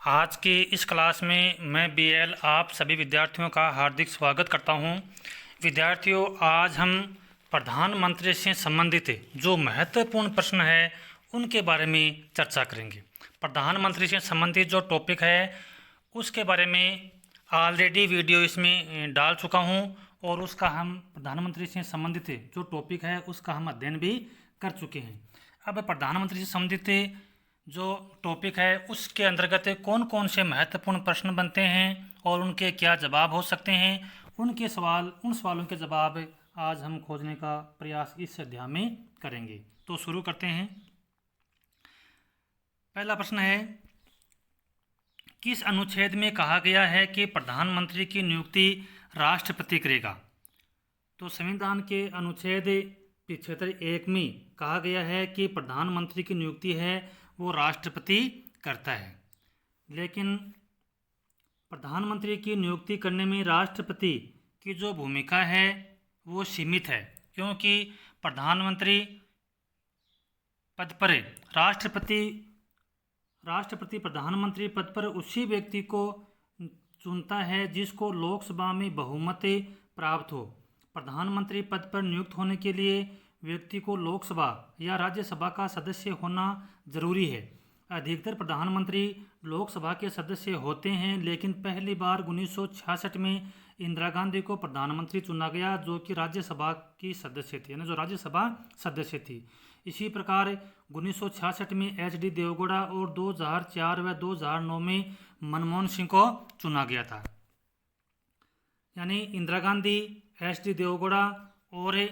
आज की इस क्लास में मैं बीएल आप सभी विद्यार्थियों का हार्दिक स्वागत करता हूं। विद्यार्थियों, आज हम प्रधानमंत्री से संबंधित जो महत्वपूर्ण प्रश्न है उनके बारे में चर्चा करेंगे। प्रधानमंत्री से संबंधित जो टॉपिक है उसके बारे में ऑलरेडी वीडियो इसमें डाल चुका हूं और उसका हम प्रधानमंत्री से संबंधित जो टॉपिक है उसका हम अध्ययन भी कर चुके हैं। अब प्रधानमंत्री से संबंधित जो टॉपिक है उसके अंतर्गत कौन कौन से महत्वपूर्ण प्रश्न बनते हैं और उनके क्या जवाब हो सकते हैं, उन सवालों के जवाब आज हम खोजने का प्रयास इस अध्याय में करेंगे। तो शुरू करते हैं। पहला प्रश्न है, किस अनुच्छेद में कहा गया है कि प्रधानमंत्री की नियुक्ति राष्ट्रपति करेगा? तो संविधान के अनुच्छेद 75(1) में कहा गया है कि प्रधानमंत्री की नियुक्ति है वो राष्ट्रपति करता है, लेकिन प्रधानमंत्री की नियुक्ति करने में राष्ट्रपति की जो भूमिका है वो सीमित है, क्योंकि प्रधानमंत्री पद पर राष्ट्रपति प्रधानमंत्री पद पर उसी व्यक्ति को चुनता है जिसको लोकसभा में बहुमत प्राप्त हो। प्रधानमंत्री पद पर नियुक्त होने के लिए व्यक्ति को लोकसभा या राज्यसभा का सदस्य होना जरूरी है। अधिकतर प्रधानमंत्री लोकसभा के सदस्य होते हैं, लेकिन पहली बार 1966 में इंदिरा गांधी को प्रधानमंत्री चुना गया जो कि राज्यसभा की सदस्य थी, यानी जो राज्यसभा सदस्य थी। इसी प्रकार 1966 में एच.डी. देवगौड़ा और 2004 व 2009 में मनमोहन सिंह को चुना गया था। यानी इंदिरा गांधी, एच.डी. देवगौड़ा और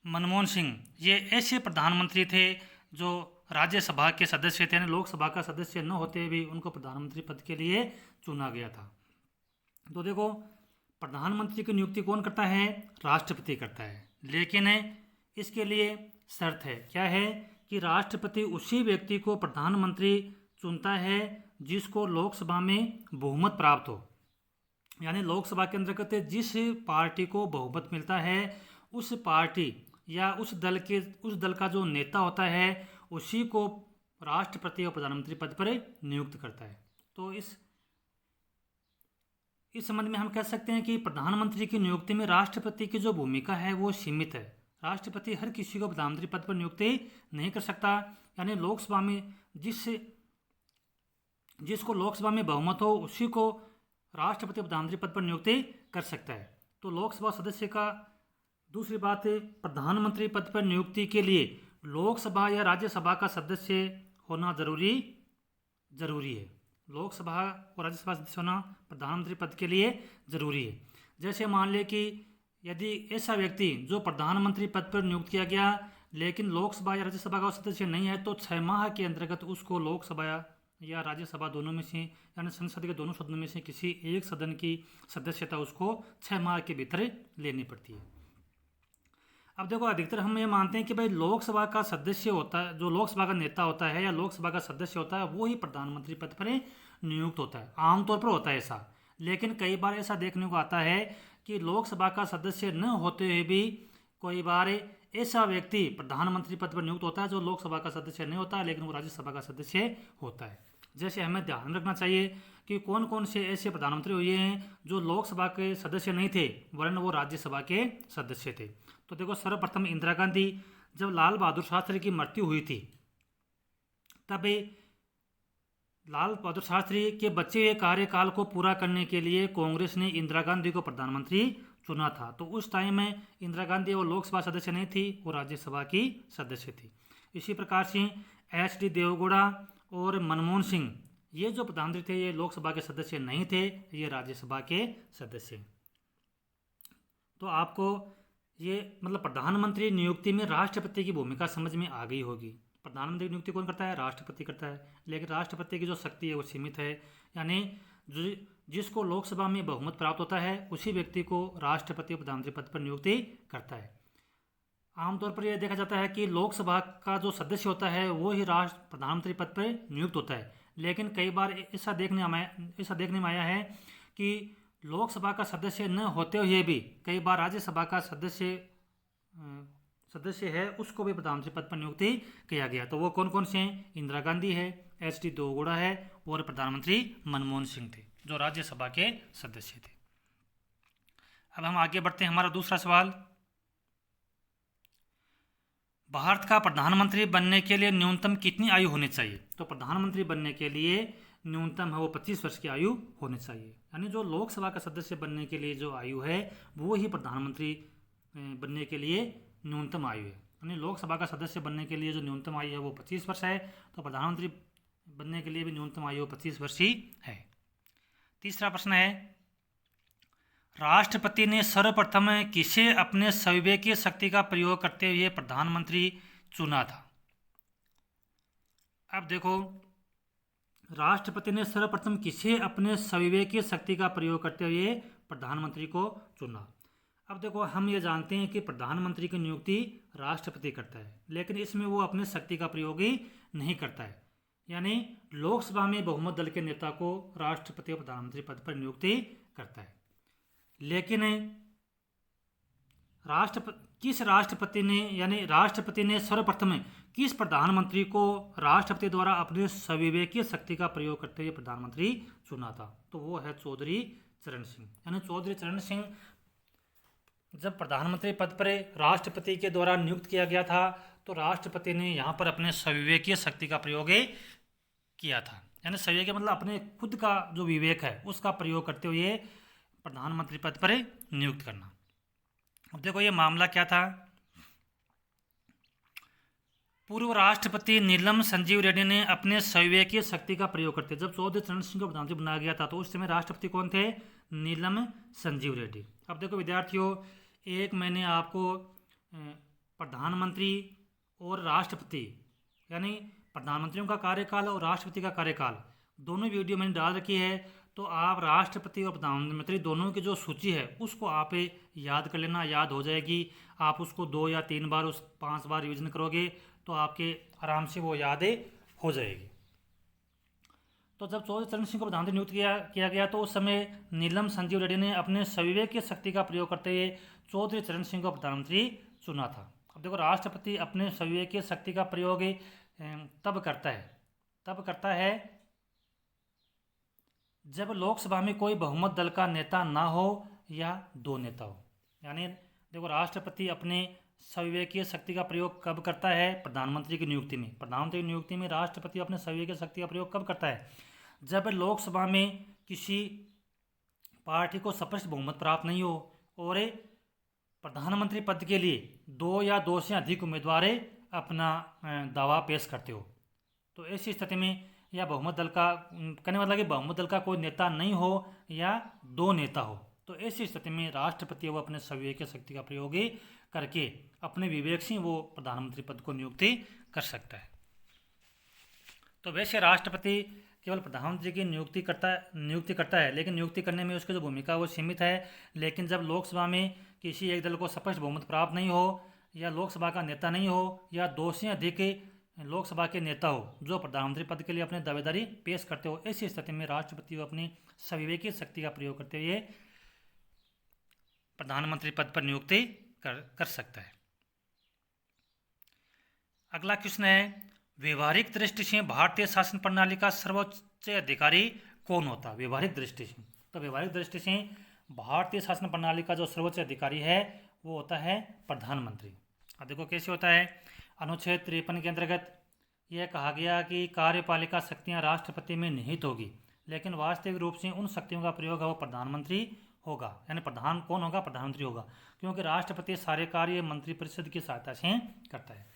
मनमोहन सिंह ये ऐसे प्रधानमंत्री थे जो राज्यसभा के सदस्य थे, यानी लोकसभा का सदस्य न होते भी उनको प्रधानमंत्री पद के लिए चुना गया था। तो देखो, प्रधानमंत्री की नियुक्ति कौन करता है? राष्ट्रपति करता है, लेकिन इसके लिए शर्त है। क्या है कि राष्ट्रपति उसी व्यक्ति को प्रधानमंत्री चुनता है जिसको लोकसभा में बहुमत प्राप्त हो। यानी लोकसभा के अंतर्गत जिस पार्टी को बहुमत मिलता है उस पार्टी या उस दल का जो नेता होता है उसी को राष्ट्रपति और प्रधानमंत्री पद पर नियुक्त करता है। तो इस संबंध में हम कह सकते हैं कि प्रधानमंत्री की नियुक्ति में राष्ट्रपति की जो भूमिका है वो सीमित है। राष्ट्रपति हर किसी को प्रधानमंत्री पद पर नियुक्ति नहीं कर सकता। यानी लोकसभा में जिसको लोकसभा में बहुमत हो उसी को राष्ट्रपति प्रधानमंत्री पद पर नियुक्ति कर सकता है। तो लोकसभा सदस्य का दूसरी बात है, प्रधानमंत्री पद पर नियुक्ति के लिए लोकसभा या राज्यसभा का सदस्य होना जरूरी है। लोकसभा और राज्यसभा सदस्य होना प्रधानमंत्री पद के लिए जरूरी है। जैसे मान ले कि यदि ऐसा व्यक्ति जो प्रधानमंत्री पद पर नियुक्त किया गया लेकिन लोकसभा या राज्यसभा का सदस्य नहीं है, तो 6 माह के अंतर्गत उसको लोकसभा या राज्यसभा दोनों में से, यानी संसद के दोनों सदनों में से किसी एक सदन की सदस्यता उसको 6 माह के भीतर लेनी पड़ती है। अब देखो, अधिकतर हम ये मानते हैं कि भाई लोकसभा का सदस्य होता है, जो लोकसभा का नेता होता है या लोकसभा का सदस्य होता है वो ही प्रधानमंत्री पद पर नियुक्त होता है। आमतौर पर होता है ऐसा, लेकिन कई बार ऐसा देखने को आता है कि लोकसभा का सदस्य न होते हुए भी कोई बार ऐसा व्यक्ति प्रधानमंत्री पद पर नियुक्त होता है जो लोकसभा का सदस्य नहीं होता लेकिन वो राज्यसभा का सदस्य होता है। जैसे हमें ध्यान रखना चाहिए कि कौन कौन से ऐसे प्रधानमंत्री हुए हैं जो लोकसभा के सदस्य नहीं थे वरन वो राज्यसभा के सदस्य थे। तो देखो, सर्वप्रथम इंदिरा गांधी, जब लाल बहादुर शास्त्री की मृत्यु हुई थी तब लाल बहादुर शास्त्री के बचे हुए कार्यकाल को पूरा करने के लिए कांग्रेस ने इंदिरा गांधी को प्रधानमंत्री चुना था। तो उस टाइम में इंदिरा गांधी वो लोकसभा सदस्य नहीं थी, वो राज्यसभा की सदस्य थी। इसी प्रकार से एच.डी. देवगौड़ा और मनमोहन सिंह ये जो प्रधानमंत्री थे ये लोकसभा के सदस्य नहीं थे, ये राज्यसभा के सदस्य। तो आपको ये मतलब प्रधानमंत्री नियुक्ति में राष्ट्रपति की भूमिका समझ में आ गई होगी। प्रधानमंत्री की नियुक्ति कौन करता है? राष्ट्रपति करता है, लेकिन राष्ट्रपति की जो शक्ति है वो सीमित है। यानी जिसको लोकसभा में बहुमत प्राप्त होता है उसी व्यक्ति को राष्ट्रपति और प्रधानमंत्री पद पर नियुक्ति करता है। आमतौर पर यह देखा जाता है कि लोकसभा का जो सदस्य होता है वो ही प्रधानमंत्री पद पर नियुक्त होता है, लेकिन कई बार ऐसा देखने में आया है कि लोकसभा का सदस्य न होते हुए भी कई बार राज्यसभा का सदस्य है उसको भी प्रधानमंत्री पद पर नियुक्ति किया गया। तो वो कौन कौन से हैं? इंदिरा गांधी है, HD देवेगौड़ा है और प्रधानमंत्री मनमोहन सिंह थे जो राज्यसभा के सदस्य थे। अब हम आगे बढ़ते हैं। हमारा दूसरा सवाल, भारत का प्रधानमंत्री बनने के लिए न्यूनतम कितनी आयु होनी चाहिए? तो प्रधानमंत्री बनने के लिए न्यूनतम है वो 25 वर्ष की आयु होनी चाहिए। यानी जो लोकसभा का सदस्य बनने के लिए जो आयु है वो ही प्रधानमंत्री बनने के लिए न्यूनतम आयु है। यानी लोकसभा का सदस्य बनने के लिए जो न्यूनतम आयु है वो 25 वर्ष है, तो प्रधानमंत्री बनने के लिए भी न्यूनतम आयु 25 वर्ष ही है। तीसरा प्रश्न है, राष्ट्रपति ने सर्वप्रथम किसे अपने संविवेकीय शक्ति का प्रयोग करते हुए प्रधानमंत्री चुना था? अब देखो, राष्ट्रपति ने सर्वप्रथम किसे अपने संविवेकीय शक्ति का प्रयोग करते हुए प्रधानमंत्री को चुना? अब देखो, हम ये जानते हैं कि प्रधानमंत्री की नियुक्ति राष्ट्रपति करता है, लेकिन इसमें वो अपने शक्ति का प्रयोग ही नहीं करता है। यानी लोकसभा में बहुमत दल के नेता को राष्ट्रपति और प्रधानमंत्री पद पर नियुक्ति करता है, लेकिन किस राष्ट्रपति ने, यानी राष्ट्रपति ने सर्वप्रथम किस प्रधानमंत्री को राष्ट्रपति द्वारा अपने संविवेकीय शक्ति का प्रयोग करते हुए प्रधानमंत्री चुना था? तो वो है चौधरी चरण सिंह। यानी चौधरी चरण सिंह जब प्रधानमंत्री पद पर राष्ट्रपति के द्वारा नियुक्त किया गया था तो राष्ट्रपति ने यहाँ पर अपने संविवेकीय शक्ति का प्रयोग किया था। यानी संविवेकीय मतलब अपने खुद का जो विवेक है उसका प्रयोग करते हुए प्रधानमंत्री पद पर नियुक्त करना। अब देखो, ये मामला क्या था। पूर्व राष्ट्रपति नीलम संजीव रेड्डी ने अपने संविवेकीय शक्ति का प्रयोग करते, जब चौधरी चरण सिंह को प्रधानमंत्री बनाया गया था तो उस समय राष्ट्रपति कौन थे? नीलम संजीव रेड्डी। अब देखो विद्यार्थियों, एक मैंने आपको प्रधानमंत्री और राष्ट्रपति यानी प्रधानमंत्रियों का कार्यकाल और राष्ट्रपति का कार्यकाल दोनों वीडियो मैंने डाल रखी है, तो आप राष्ट्रपति और प्रधानमंत्री दोनों की जो सूची है उसको आप याद कर लेना, याद हो जाएगी। आप उसको 2 या 3 बार 5 बार रिवीजन करोगे तो आपके आराम से वो याद हो जाएगी। तो जब चौधरी चरण सिंह को प्रधानमंत्री नियुक्त किया गया तो उस समय नीलम संजीव रेड्डी ने अपने संविवेकीय शक्ति का प्रयोग करते हुए चौधरी चरण सिंह को प्रधानमंत्री चुना था। अब देखो, राष्ट्रपति अपने संविवेकीय शक्ति का प्रयोग तब करता है जब लोकसभा में कोई बहुमत दल का नेता ना हो या 2 नेता हो। यानी देखो, राष्ट्रपति अपने संविवेकीय शक्ति का प्रयोग कब करता है? प्रधानमंत्री की नियुक्ति में। प्रधानमंत्री की नियुक्ति में राष्ट्रपति अपने संविवेकीय शक्ति का प्रयोग कब करता है? जब लोकसभा में किसी पार्टी को स्पष्ट बहुमत प्राप्त नहीं हो और प्रधानमंत्री पद के लिए 2 या 2 से अधिक उम्मीदवार अपना दावा पेश करते हो, तो ऐसी स्थिति में या बहुमत दल का कहने मतलब कि बहुमत दल का कोई नेता नहीं हो या 2 नेता हो, तो ऐसी स्थिति में राष्ट्रपति वो अपने संविवेकीय शक्ति का प्रयोग करके अपने विवेक से वो प्रधानमंत्री पद को नियुक्ति कर सकता है। तो वैसे राष्ट्रपति केवल प्रधानमंत्री की नियुक्ति करता है, लेकिन नियुक्ति करने में उसकी जो भूमिका वो सीमित है। लेकिन जब लोकसभा में किसी एक दल को स्पष्ट बहुमत प्राप्त नहीं हो या लोकसभा का नेता नहीं हो या 2 से अधिक लोकसभा के नेता हो जो प्रधानमंत्री पद के लिए अपने दावेदारी पेश करते हो, ऐसी स्थिति में राष्ट्रपति को अपनी संविवेकीय शक्ति का प्रयोग करते हुए प्रधानमंत्री पद पर नियुक्ति कर सकता है। अगला क्वेश्चन है, व्यवहारिक दृष्टि से भारतीय शासन प्रणाली का सर्वोच्च अधिकारी कौन होता है? व्यवहारिक दृष्टि से, तो व्यवहारिक दृष्टि से भारतीय शासन प्रणाली का जो सर्वोच्च अधिकारी है वो होता है प्रधानमंत्री। अब देखो कैसे होता है। अनुच्छेद 53 के अंतर्गत यह कहा गया कि कार्यपालिका शक्तियां राष्ट्रपति में निहित होगी, लेकिन वास्तविक रूप से उन शक्तियों का प्रयोग है वो प्रधानमंत्री होगा। यानी प्रधान कौन होगा? प्रधानमंत्री होगा, क्योंकि राष्ट्रपति सारे कार्य मंत्रिपरिषद की सहायता से करता है।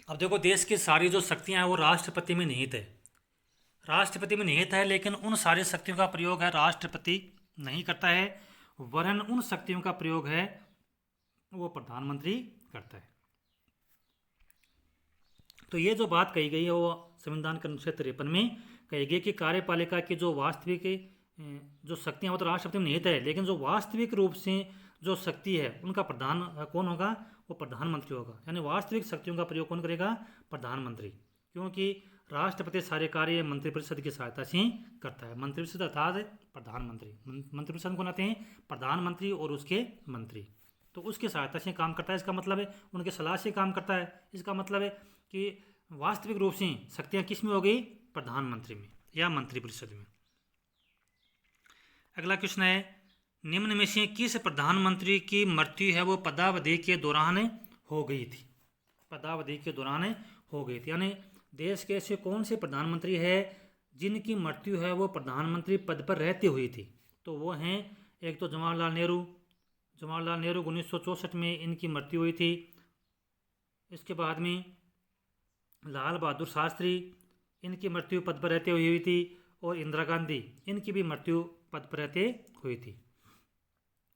अब देखो, देश की सारी जो शक्तियां हैं वो राष्ट्रपति में निहित है, लेकिन उन सारी शक्तियों का प्रयोग है राष्ट्रपति नहीं करता है, वरन उन शक्तियों का प्रयोग है वो प्रधानमंत्री करता है। तो ये जो बात कही गई है वो संविधान के अनुच्छेद 53 में कही गई कि कार्यपालिका की जो वास्तविक जो शक्तियाँ वो तो राष्ट्रपति में निहित है, लेकिन जो वास्तविक रूप से जो शक्ति है उनका प्रधान कौन होगा? वो प्रधानमंत्री होगा। यानी वास्तविक शक्तियों का प्रयोग कौन करेगा? प्रधानमंत्री, क्योंकि राष्ट्रपति सारे कार्य मंत्रिपरिषद की सहायता से करता है। मंत्रिपरिषद अर्थात प्रधानमंत्री। मंत्रिपरिषद कौन आते हैं? प्रधानमंत्री और उसके मंत्री, तो उसकी सहायता से काम करता है। इसका मतलब है उनके सलाह से काम करता है। इसका मतलब है कि वास्तविक रूप से शक्तियाँ किस में हो गई? प्रधानमंत्री में या मंत्रिपरिषद में। अगला क्वेश्चन है, निम्न में से किस प्रधानमंत्री की मृत्यु है वो पदावधि के दौरान हो गई थी? पदावधि के दौरान हो गई थी, यानी देश के ऐसे कौन से प्रधानमंत्री है जिनकी मृत्यु है वो प्रधानमंत्री पद पर रहते हुई थी? तो वो हैं, एक तो जवाहरलाल नेहरू। जवाहरलाल नेहरू 1964 में इनकी मृत्यु हुई थी। इसके बाद में लाल बहादुर शास्त्री, इनकी मृत्यु पद पर रहते हुई थी। और इंदिरा गांधी, इनकी भी मृत्यु पद पर रहते हुई थी।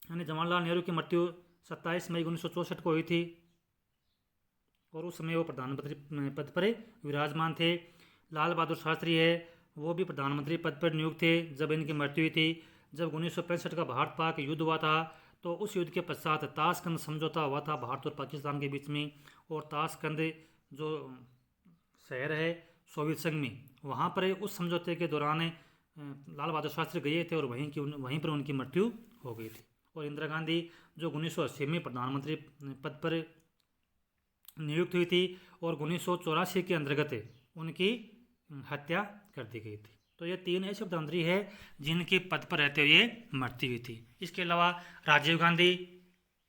यानी जवाहरलाल नेहरू की मृत्यु 27 मई 1964 को हुई थी और उस समय वो प्रधानमंत्री पद पर विराजमान थे। लाल बहादुर शास्त्री है, वो भी प्रधानमंत्री पद पर नियुक्त थे जब इनकी मृत्यु हुई थी। जब 1965 का भारत पाक युद्ध हुआ था तो उस युद्ध के पश्चात ताशकंद समझौता हुआ था भारत और पाकिस्तान के बीच में। और ताशकंद जो शहर है सोवियत संघ में, वहाँ पर उस समझौते के दौरान लाल बहादुर शास्त्री गए थे और वहीं पर उनकी मृत्यु हो गई थी। और इंदिरा गांधी जो 1980 में प्रधानमंत्री पद पर नियुक्त हुई थी और 1984 के अंतर्गत उनकी हत्या कर दी गई थी। तो ये 3 ऐसे प्रधानमंत्री है जिनके पद पर रहते हुए मृत्यु हुई थी। इसके अलावा राजीव गांधी,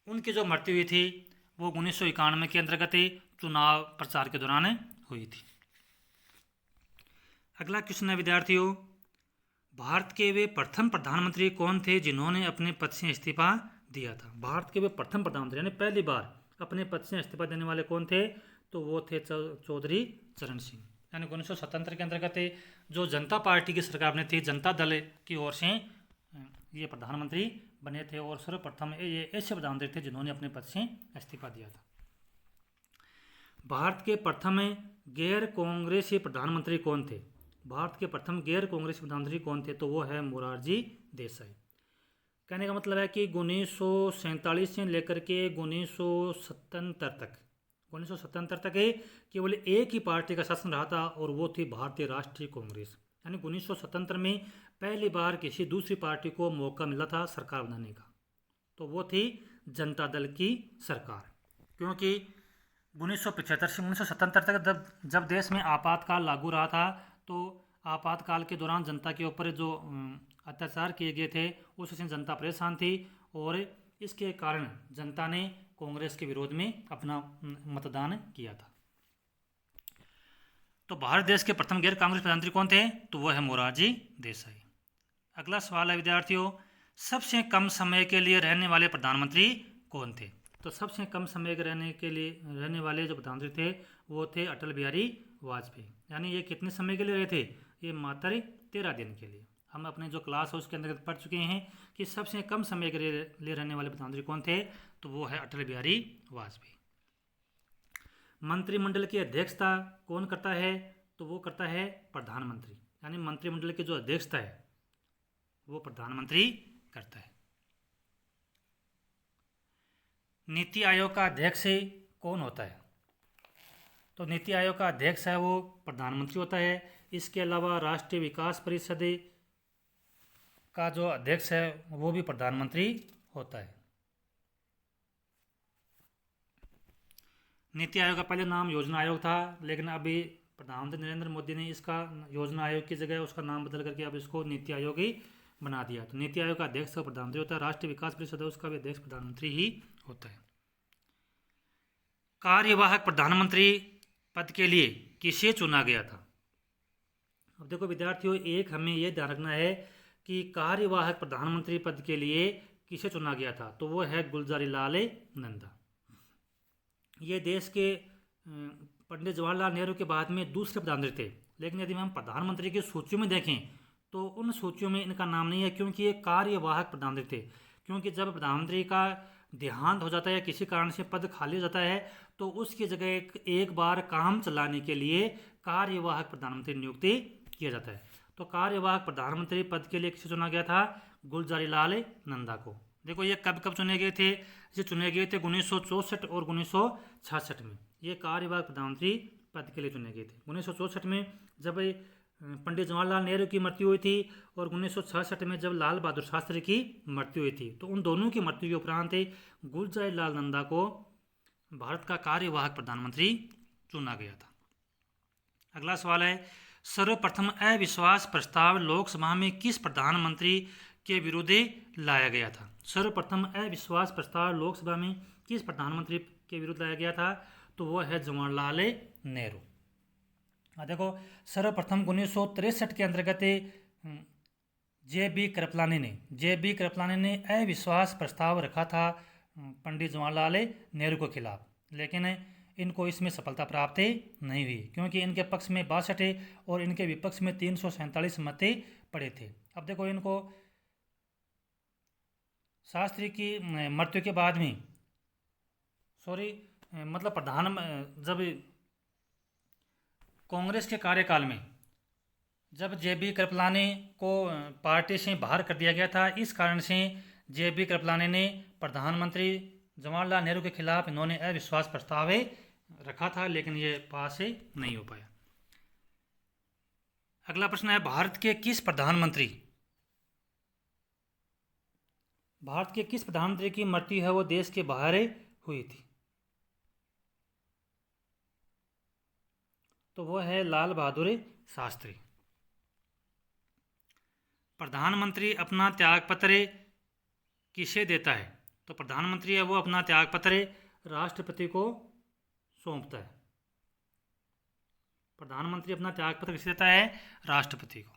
उनकी जो मृत्यु हुई थी वो 1991 के अंतर्गत चुनाव प्रचार के दौरान हुई थी। अगला क्वेश्चन है विद्यार्थियों, भारत के वे प्रथम प्रधानमंत्री कौन थे जिन्होंने अपने पद से इस्तीफा दिया था? भारत के वे प्रथम प्रधानमंत्री यानी पहली बार अपने पद से इस्तीफा देने वाले कौन थे? तो वो थे चौधरी चरण सिंह। यानी 1977 के अंतर्गत जो जनता पार्टी की सरकार ने थी, जनता दल की ओर से ये प्रधानमंत्री बने थे और सर्वप्रथम ये ऐसे प्रधानमंत्री थे जिन्होंने अपने पद से इस्तीफा दिया था। भारत के प्रथम गैर कांग्रेसी प्रधानमंत्री कौन थे? भारत के प्रथम गैर कांग्रेसी प्रधानमंत्री कौन थे? तो वो है मोरारजी देसाई। कहने का मतलब है कि 1947 से लेकर के 1977 तक केवल एक ही पार्टी का शासन रहा था और वो थी भारतीय राष्ट्रीय कांग्रेस। यानी 1977 में पहली बार किसी दूसरी पार्टी को मौका मिला था सरकार बनाने का, तो वो थी जनता दल की सरकार। क्योंकि 1975 से 1977 तक जब देश में आपातकाल लागू रहा था, तो आपातकाल के दौरान जनता के ऊपर जो अत्याचार किए गए थे उससे जनता परेशान थी और इसके कारण जनता ने कांग्रेस के विरोध में अपना मतदान किया था। तो भारत देश के प्रथम गैर कांग्रेस प्रधानमंत्री कौन थे? तो वह है मोरारजी देसाई। अगला सवाल है विद्यार्थियों, सबसे कम समय के लिए रहने वाले प्रधानमंत्री कौन थे? तो सबसे कम समय के रहने वाले जो प्रधानमंत्री थे वो थे अटल बिहारी वाजपेयी। यानी ये कितने समय के लिए रहे थे? ये मात्र 13 दिन के लिए। हम अपने जो क्लास है उसके अंदर पढ़ चुके हैं कि सबसे कम समय के लिए रहने वाले प्रधानमंत्री कौन थे? तो वो है अटल बिहारी वाजपेयी। मंत्रिमंडल की अध्यक्षता कौन करता है? तो वो करता है प्रधानमंत्री। यानी मंत्रिमंडल की जो अध्यक्षता है वो प्रधानमंत्री करता है। नीति आयोग का अध्यक्ष कौन होता है? तो नीति आयोग का अध्यक्ष है वो प्रधानमंत्री होता है। इसके अलावा राष्ट्रीय विकास परिषद का जो अध्यक्ष है वो भी प्रधानमंत्री होता है। नीति आयोग का पहले नाम योजना आयोग था, लेकिन अभी प्रधानमंत्री नरेंद्र मोदी ने इसका योजना आयोग की जगह उसका नाम बदल करके अब इसको नीति आयोग ही बना दिया। तो नीति आयोग का अध्यक्ष प्रधानमंत्री होता है। राष्ट्रीय विकास परिषद है उसका भी अध्यक्ष प्रधानमंत्री ही होता है। कार्यवाहक प्रधानमंत्री पद के लिए किसे चुना गया था? अब देखो विद्यार्थियों, एक हमें यह ध्यान रखना है कि कार्यवाहक प्रधानमंत्री पद के लिए किसे चुना गया था? तो वो है गुलजारी लाल नंदा। ये देश के पंडित जवाहरलाल नेहरू के बाद में दूसरे प्रधानमंत्री थे, लेकिन यदि हम प्रधानमंत्री की सूचियों में देखें तो उन सूचियों में इनका नाम नहीं है, क्योंकि ये कार्यवाहक प्रधानमंत्री थे। क्योंकि जब प्रधानमंत्री का देहांत हो जाता है, किसी कारण से पद खाली हो जाता है, तो उसकी जगह एक बार काम चलाने के लिए कार्यवाहक प्रधानमंत्री नियुक्ति किया जाता है। तो कार्यवाहक प्रधानमंत्री पद के लिए किसे चुना गया था? गुलजारी लाल नंदा को। देखो ये कब कब चुने गए थे? ये चुने गए थे 1964 और 1966 में। ये कार्यवाहक प्रधानमंत्री पद के लिए चुने गए थे। 1964 में जब पंडित जवाहरलाल नेहरू की मृत्यु हुई थी और 1966 में जब लाल बहादुर शास्त्री की मृत्यु हुई थी, तो उन दोनों की मृत्यु के उपरांत गुलजारी लाल नंदा को भारत का कार्यवाहक प्रधानमंत्री चुना गया था। अगला सवाल है, सर्वप्रथम अविश्वास प्रस्ताव लोकसभा में किस प्रधानमंत्री के विरुद्ध लाया गया था? सर्वप्रथम अविश्वास प्रस्ताव लोकसभा में किस प्रधानमंत्री के विरुद्ध लाया गया था? तो वो है जवाहरलाल नेहरू। देखो, सर्वप्रथम 1963 के अंतर्गत जे.बी. कृपलानी ने अविश्वास प्रस्ताव रखा था पंडित जवाहरलाल नेहरू के खिलाफ, लेकिन इनको इसमें सफलता प्राप्त नहीं हुई, क्योंकि इनके पक्ष में 62 और इनके विपक्ष में 347 मत पड़े थे। अब देखो, इनको शास्त्री की मृत्यु के बाद में जब कांग्रेस के कार्यकाल में जब जे.बी. कृपलानी को पार्टी से बाहर कर दिया गया था, इस कारण से जे.बी. कृपलानी ने प्रधानमंत्री जवाहरलाल नेहरू के खिलाफ इन्होंने अविश्वास प्रस्ताव रखा था, लेकिन ये पास नहीं हो पाया। अगला प्रश्न है, भारत के किस प्रधानमंत्री की मृत्यु है वो देश के बाहर हुई थी? तो वो है लाल बहादुर शास्त्री। प्रधानमंत्री अपना त्यागपत्र किसे देता है? तो प्रधानमंत्री है वो अपना त्यागपत्र राष्ट्रपति को सौंपता है। प्रधानमंत्री अपना त्यागपत्र किसे देता है? राष्ट्रपति को।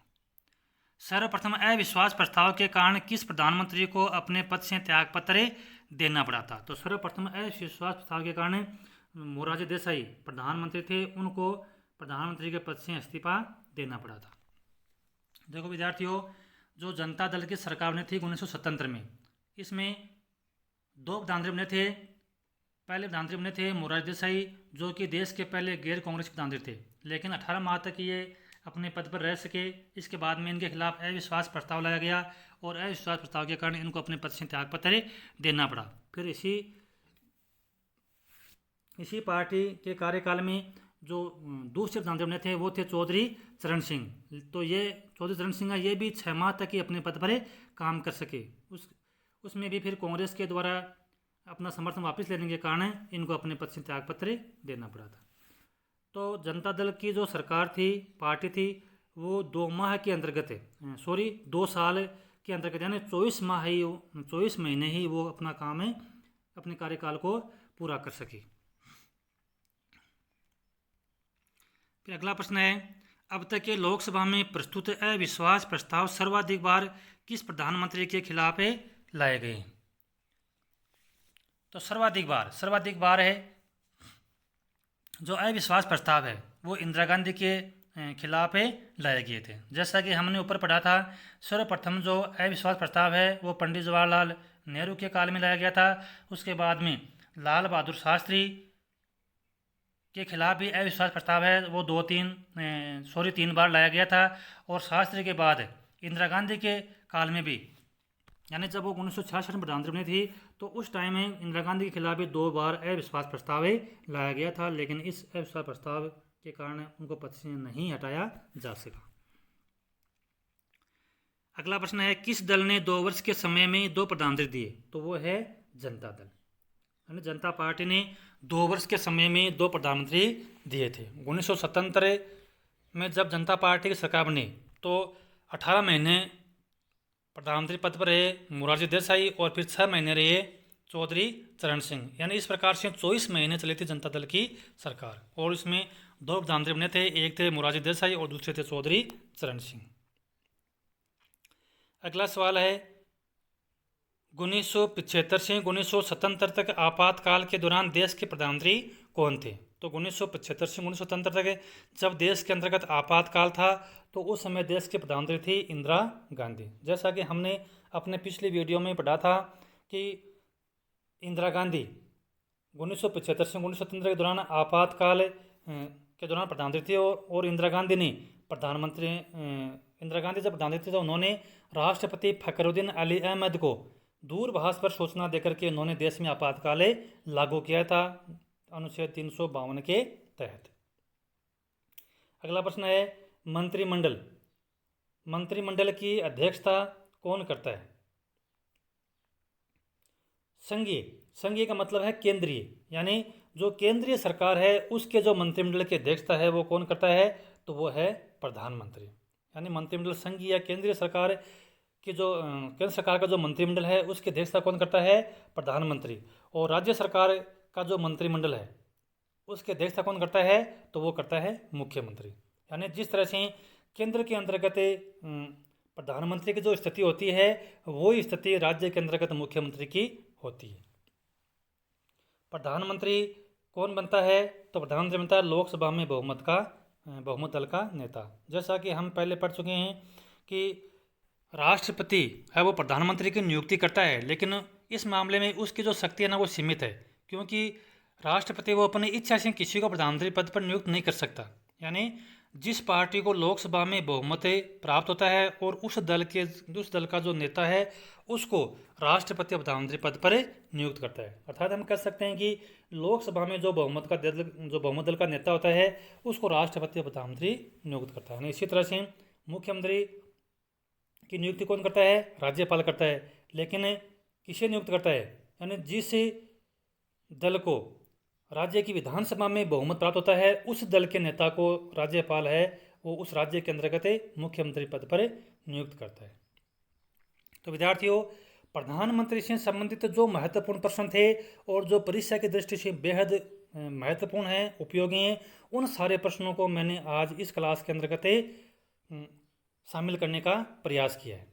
सर्वप्रथम अविश्वास प्रस्ताव के कारण किस प्रधानमंत्री को अपने पद से त्यागपत्र देना पड़ा था? तो सर्वप्रथम अविश्वास प्रस्ताव के कारण मोरारजी देसाई प्रधानमंत्री थे, उनको प्रधानमंत्री के पद से इस्तीफा देना पड़ा था। देखो विद्यार्थियों, जो जनता दल की सरकार ने थी 1977 में, इसमें दो प्रधानमंत्री बने थे। पहले प्रधानमंत्री बने थे मोरारजी देसाई, जो कि देश के पहले गैर कांग्रेस प्रधानमंत्री थे, लेकिन 18 माह तक ये अपने पद पर रह सके। इसके बाद में इनके खिलाफ अविश्वास प्रस्ताव लाया गया और अविश्वास प्रस्ताव के कारण इनको अपने पद से त्यागपत्र देना पड़ा। फिर इसी पार्टी के कार्यकाल में जो दूसरे प्रधानमंत्री बने थे वो थे चौधरी चरण सिंह। तो ये चौधरी चरण सिंह ये भी 6 माह तक ही अपने पद पर काम कर सके। उसमें भी फिर कांग्रेस के द्वारा अपना समर्थन वापस लेने के कारण इनको अपने पद से त्यागपत्र देना पड़ा था। तो जनता दल की जो सरकार थी, पार्टी थी, वो 2 साल के अंतर्गत यानी 24 महीने ही वो अपना काम है, अपने कार्यकाल को पूरा कर सकी। फिर अगला प्रश्न है, अब तक के लोकसभा में प्रस्तुत अविश्वास प्रस्ताव सर्वाधिक बार किस प्रधानमंत्री के खिलाफ लाए गए? तो सर्वाधिक बार है जो अविश्वास प्रस्ताव है वो इंदिरा गांधी के खिलाफ लाए गए थे। जैसा कि हमने ऊपर पढ़ा था, सर्वप्रथम जो अविश्वास प्रस्ताव है वो पंडित जवाहरलाल नेहरू के काल में लाया गया था। उसके बाद में लाल बहादुर शास्त्री के खिलाफ भी अविश्वास प्रस्ताव है वो 3 बार लाया गया था। और शास्त्री के बाद इंदिरा गांधी के काल में भी, यानी जब वो 1966 में प्रधानमंत्री बनी थी, तो उस टाइम में इंदिरा गांधी के खिलाफ भी 2 बार अविश्वास प्रस्ताव लाया गया था, लेकिन इस अविश्वास प्रस्ताव के कारण उनको पद से नहीं हटाया जा सका। अगला प्रश्न है, किस दल ने 2 वर्ष के समय में 2 प्रधानमंत्री दिए? तो वो है जनता दल, यानी जनता पार्टी ने 2 वर्ष के समय में 2 प्रधानमंत्री दिए थे। 1977 में जब जनता पार्टी की सरकार बनी तो 18 महीने प्रधानमंत्री पद पर रहे मोरारजी देसाई और फिर 6 महीने रहे चौधरी चरण सिंह, यानी इस प्रकार से 24 महीने चली थी जनता दल की सरकार। और इसमें 2 प्रधानमंत्री बने थे, एक थे मोरारजी देसाई और दूसरे थे चौधरी चरण सिंह। अगला सवाल है, 1975 से 1977 तक आपातकाल के दौरान देश के प्रधानमंत्री कौन थे? तो 1975 से 1977 तक जब देश के अंतर्गत आपातकाल था तो उस समय देश के प्रधानमंत्री थी इंदिरा गांधी। जैसा कि हमने अपने पिछले वीडियो में पढ़ा था कि इंदिरा गांधी 1975 से 1977 के दौरान आपातकाल के दौरान प्रधानमंत्री थी। और इंदिरा गांधी जब प्रधानमंत्री थी तो उन्होंने राष्ट्रपति फखरुद्दीन अली अहमद को दूरभाष पर सूचना देकर के उन्होंने देश में आपातकाल लागू किया था अनुच्छेद 352 के तहत। अगला प्रश्न है, मंत्रिमंडल की अध्यक्षता कौन करता है? संघीय का मतलब है केंद्रीय, यानी जो केंद्रीय सरकार है उसके जो मंत्रिमंडल की अध्यक्षता है वो कौन करता है, तो वो है प्रधानमंत्री। यानी मंत्रिमंडल संघ या केंद्रीय सरकार की जो केंद्र सरकार का जो मंत्रिमंडल है उसकी अध्यक्षता कौन करता है, प्रधानमंत्री। और राज्य सरकार का जो मंत्रिमंडल है उसकी अध्यक्षता कौन करता है, तो वो करता है मुख्यमंत्री। यानी जिस तरह से केंद्र के अंतर्गत प्रधानमंत्री की जो स्थिति होती है वो स्थिति राज्य के अंतर्गत मुख्यमंत्री की होती है। प्रधानमंत्री कौन बनता है, तो प्रधानमंत्री बनता है लोकसभा में बहुमत दल का नेता। जैसा कि हम पहले पढ़ चुके हैं कि राष्ट्रपति है वो प्रधानमंत्री की नियुक्ति करता है, लेकिन इस मामले में उसकी जो शक्ति है ना वो सीमित है, क्योंकि राष्ट्रपति वो अपनी इच्छा से किसी को प्रधानमंत्री पद पर नियुक्त नहीं कर सकता। यानी जिस पार्टी को लोकसभा में बहुमत प्राप्त होता है और उस दल का जो नेता है उसको राष्ट्रपति प्रधानमंत्री पद पर नियुक्त करता है। अर्थात हम कह सकते हैं कि लोकसभा में जो बहुमत दल का नेता होता है उसको राष्ट्रपति प्रधानमंत्री नियुक्त करता है। इसी तरह से मुख्यमंत्री की नियुक्ति कौन करता है, राज्यपाल करता है। लेकिन किसे नियुक्त करता है, यानी जिस दल को राज्य की विधानसभा में बहुमत प्राप्त होता है उस दल के नेता को राज्यपाल है वो उस राज्य के अंतर्गत मुख्यमंत्री पद पर नियुक्त करता है। तो विद्यार्थियों, प्रधानमंत्री से संबंधित जो महत्वपूर्ण प्रश्न थे और जो परीक्षा की दृष्टि से बेहद महत्वपूर्ण हैं, उपयोगी हैं, उन सारे प्रश्नों को मैंने आज इस क्लास के अंतर्गत शामिल करने का प्रयास किया है।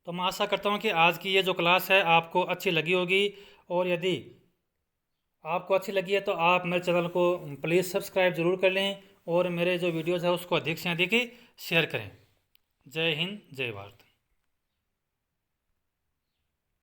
तो मैं आशा करता हूँ कि आज की ये जो क्लास है आपको अच्छी लगी होगी, और यदि आपको अच्छी लगी है तो आप मेरे चैनल को प्लीज़ सब्सक्राइब ज़रूर कर लें और मेरे जो वीडियोज़ है उसको अधिक से अधिक शेयर करें। जय हिंद, जय भारत।